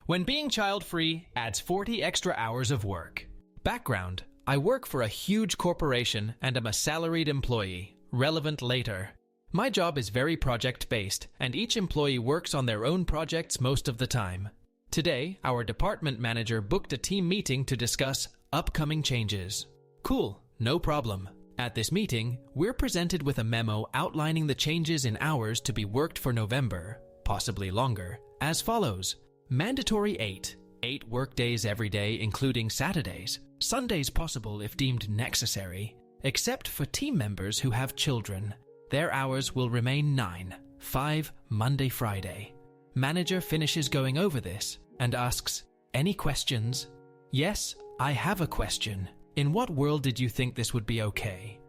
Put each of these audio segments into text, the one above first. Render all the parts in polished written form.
When being child-free adds 40 extra hours of work. Background: I work for a huge corporation and am a salaried employee. Relevant later. My job is very project-based, and each employee works on their own projects most of the time. Today, our department manager booked a team meeting to discuss upcoming changes. Cool, no problem. At this meeting, we're presented with a memo outlining the changes in hours to be worked for November, possibly longer, as follows. Mandatory 8 workdays every day including Saturdays, Sundays possible if deemed necessary, except for team members who have children. Their hours will remain 9, 5 Monday, Friday. Manager finishes going over this and asks, "Any questions?" "Yes, I have a question. In what world did you think this would be okay?"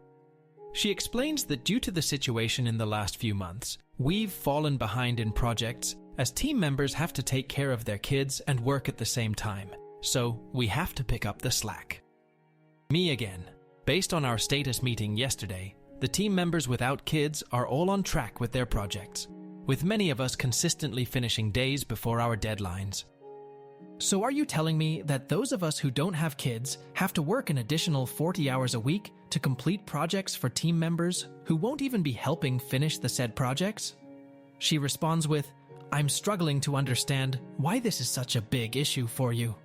She explains that due to the situation in the last few months, we've fallen behind in projects as team members have to take care of their kids and work at the same time, so we have to pick up the slack. Me again. Based on our status meeting yesterday, the team members without kids are all on track with their projects, with many of us consistently finishing days before our deadlines. So are you telling me that those of us who don't have kids have to work an additional 40 hours a week to complete projects for team members who won't even be helping finish the said projects? She responds with, "I'm struggling to understand why this is such a big issue for you."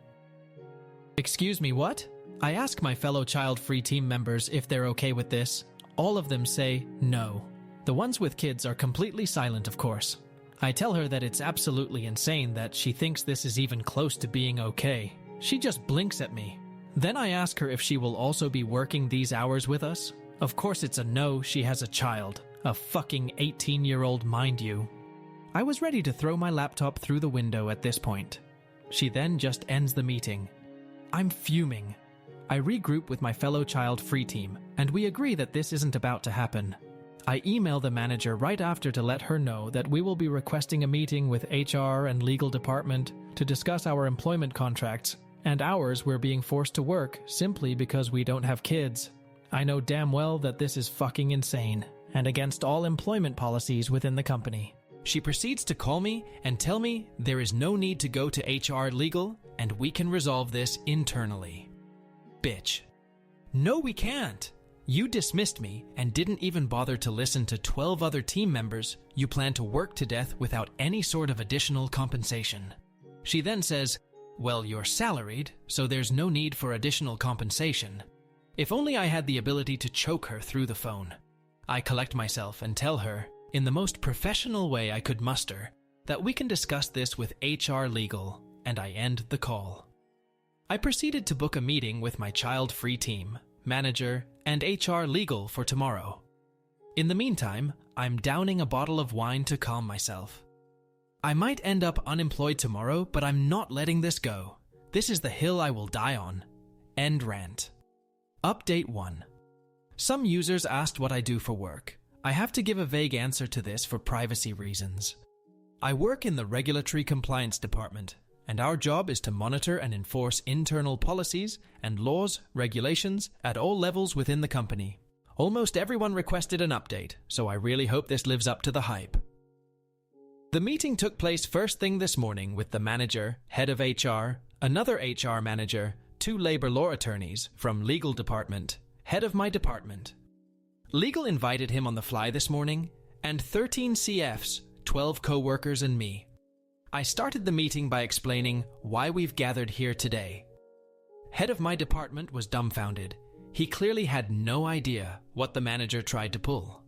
Excuse me, what? I ask my fellow child-free team members if they're okay with this. All of them say no. The ones with kids are completely silent, of course. I tell her that it's absolutely insane that she thinks this is even close to being okay. She just blinks at me. Then I ask her if she will also be working these hours with us. Of course it's a no, she has a child. A fucking 18-year-old, mind you. I was ready to throw my laptop through the window at this point. She then just ends the meeting. I'm fuming. I regroup with my fellow child-free team, and we agree that this isn't about to happen. I email the manager right after to let her know that we will be requesting a meeting with HR and legal department to discuss our employment contracts and hours we're being forced to work simply because we don't have kids. I know damn well that this is fucking insane and against all employment policies within the company. She proceeds to call me and tell me there is no need to go to HR legal and we can resolve this internally. Bitch. No, we can't. You dismissed me and didn't even bother to listen to 12 other team members you plan to work to death without any sort of additional compensation. She then says, "Well, you're salaried, so there's no need for additional compensation." If only I had the ability to choke her through the phone. I collect myself and tell her, in the most professional way I could muster, that we can discuss this with HR legal, and I end the call. I proceeded to book a meeting with my child-free team, manager, and HR legal for tomorrow. In the meantime, I'm downing a bottle of wine to calm myself. I might end up unemployed tomorrow, but I'm not letting this go. This is the hill I will die on. End rant. Update 1. Some users asked what I do for work. I have to give a vague answer to this for privacy reasons. I work in the Regulatory Compliance Department, and our job is to monitor and enforce internal policies and laws, regulations at all levels within the company. Almost everyone requested an update, so I really hope this lives up to the hype. The meeting took place first thing this morning with the manager, head of HR, another HR manager, 2 labor law attorneys from legal department, head of my department. Legal invited him on the fly this morning, and 13 CFs, 12 co-workers and me. I started the meeting by explaining why we've gathered here today. Head of my department was dumbfounded. He clearly had no idea what the manager tried to pull.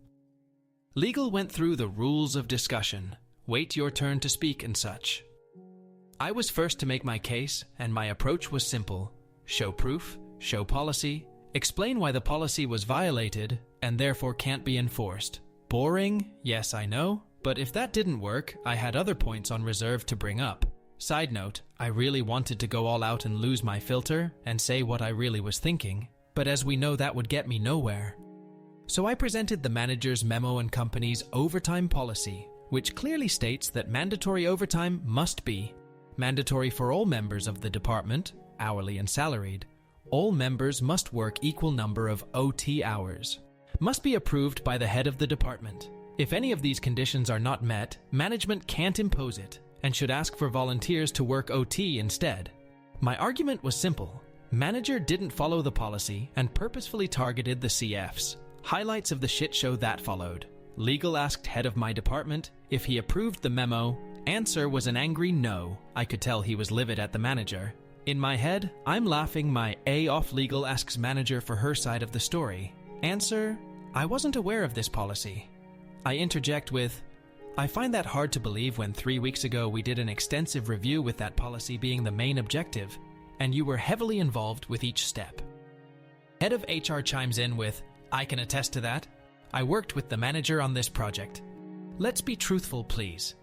Legal went through the rules of discussion, wait your turn to speak and such. I was first to make my case, and my approach was simple. Show proof, show policy, explain why the policy was violated and therefore can't be enforced. Boring? Yes, I know. But if that didn't work, I had other points on reserve to bring up. Side note, I really wanted to go all out and lose my filter and say what I really was thinking, but as we know that would get me nowhere. So I presented the manager's memo and company's overtime policy, which clearly states that mandatory overtime must be mandatory for all members of the department, hourly and salaried. All members must work equal number of OT hours. Must be approved by the head of the department. If any of these conditions are not met, management can't impose it, and should ask for volunteers to work OT instead. My argument was simple. Manager didn't follow the policy and purposefully targeted the CFs. Highlights of the shit show that followed. Legal asked head of my department if he approved the memo. Answer was an angry no. I could tell he was livid at the manager. In my head, I'm laughing my A off. Legal asks manager for her side of the story. Answer, I wasn't aware of this policy. I interject with, I find that hard to believe when 3 weeks ago we did an extensive review with that policy being the main objective, and you were heavily involved with each step. Head of HR chimes in with, I can attest to that. I worked with the manager on this project. Let's be truthful, please.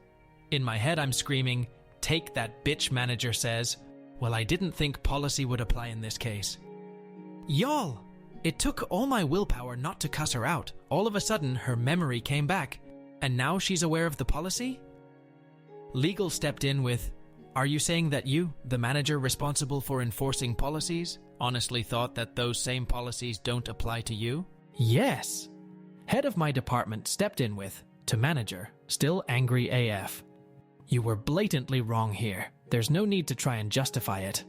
In my head, I'm screaming, take that bitch. Manager says, well, I didn't think policy would apply in this case. Y'all, it took all my willpower not to cuss her out. All of a sudden, her memory came back, and now she's aware of the policy? Legal stepped in with, are you saying that you, the manager responsible for enforcing policies, honestly thought that those same policies don't apply to you? Yes. Head of my department stepped in with, to manager, still angry AF. You were blatantly wrong here. There's no need to try and justify it.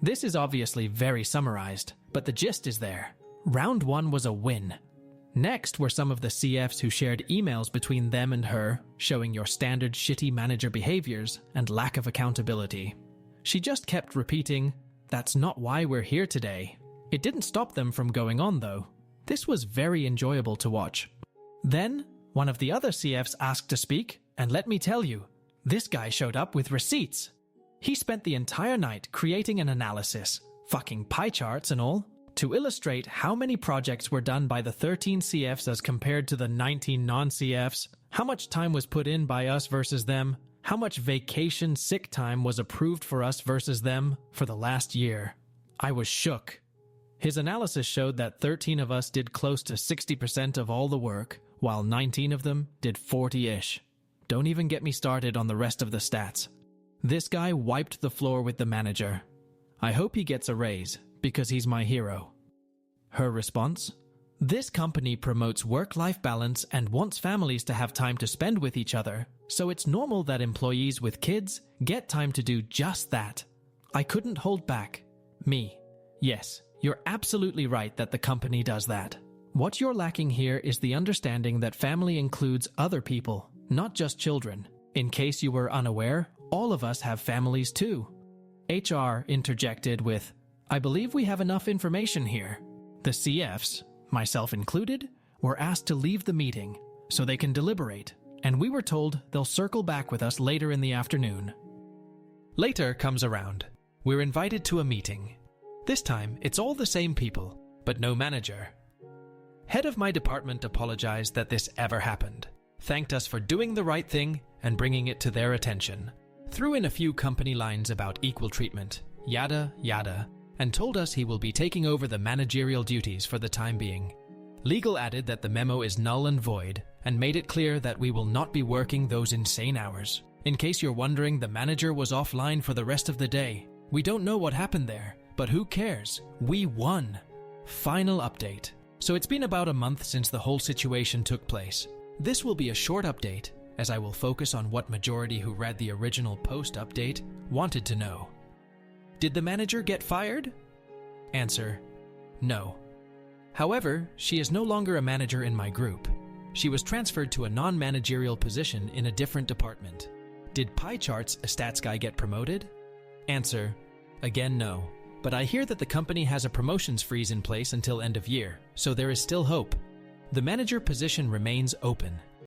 This is obviously very summarized, but the gist is there. Round 1 was a win. Next were some of the CFs who shared emails between them and her, showing your standard shitty manager behaviors and lack of accountability. She just kept repeating, that's not why we're here today. It didn't stop them from going on though. This was very enjoyable to watch. Then, one of the other CFs asked to speak, and let me tell you, this guy showed up with receipts. He spent the entire night creating an analysis, fucking pie charts and all, to illustrate how many projects were done by the 13 CFs as compared to the 19 non-CFs, how much time was put in by us versus them, how much vacation sick time was approved for us versus them for the last year. I was shook. His analysis showed that 13 of us did close to 60% of all the work, while 19 of them did 40-ish. Don't even get me started on the rest of the stats. This guy wiped the floor with the manager. I hope he gets a raise, because he's my hero. Her response? This company promotes work-life balance and wants families to have time to spend with each other, so it's normal that employees with kids get time to do just that. I couldn't hold back. Me. Yes, you're absolutely right that the company does that. What you're lacking here is the understanding that family includes other people, not just children. In case you were unaware, all of us have families too. HR interjected with, I believe we have enough information here. The CFs, myself included, were asked to leave the meeting so they can deliberate, and we were told they'll circle back with us later in the afternoon. Later comes around. We're invited to a meeting. This time, it's all the same people, but no manager. Head of my department apologized that this ever happened, thanked us for doing the right thing and bringing it to their attention, threw in a few company lines about equal treatment, yada yada, and told us he will be taking over the managerial duties for the time being. Legal added that the memo is null and void and made it clear that we will not be working those insane hours. In case you're wondering, the manager was offline for the rest of the day. We don't know what happened there, but who cares? We won. Final update. So it's been about a month since the whole situation took place. This will be a short update, as I will focus on what majority who read the original post-update wanted to know. Did the manager get fired? Answer, no. However, she is no longer a manager in my group. She was transferred to a non-managerial position in a different department. Did Pie Charts, a stats guy, get promoted? Answer, again no. But I hear that the company has a promotions freeze in place until end of year, so there is still hope. The manager position remains open,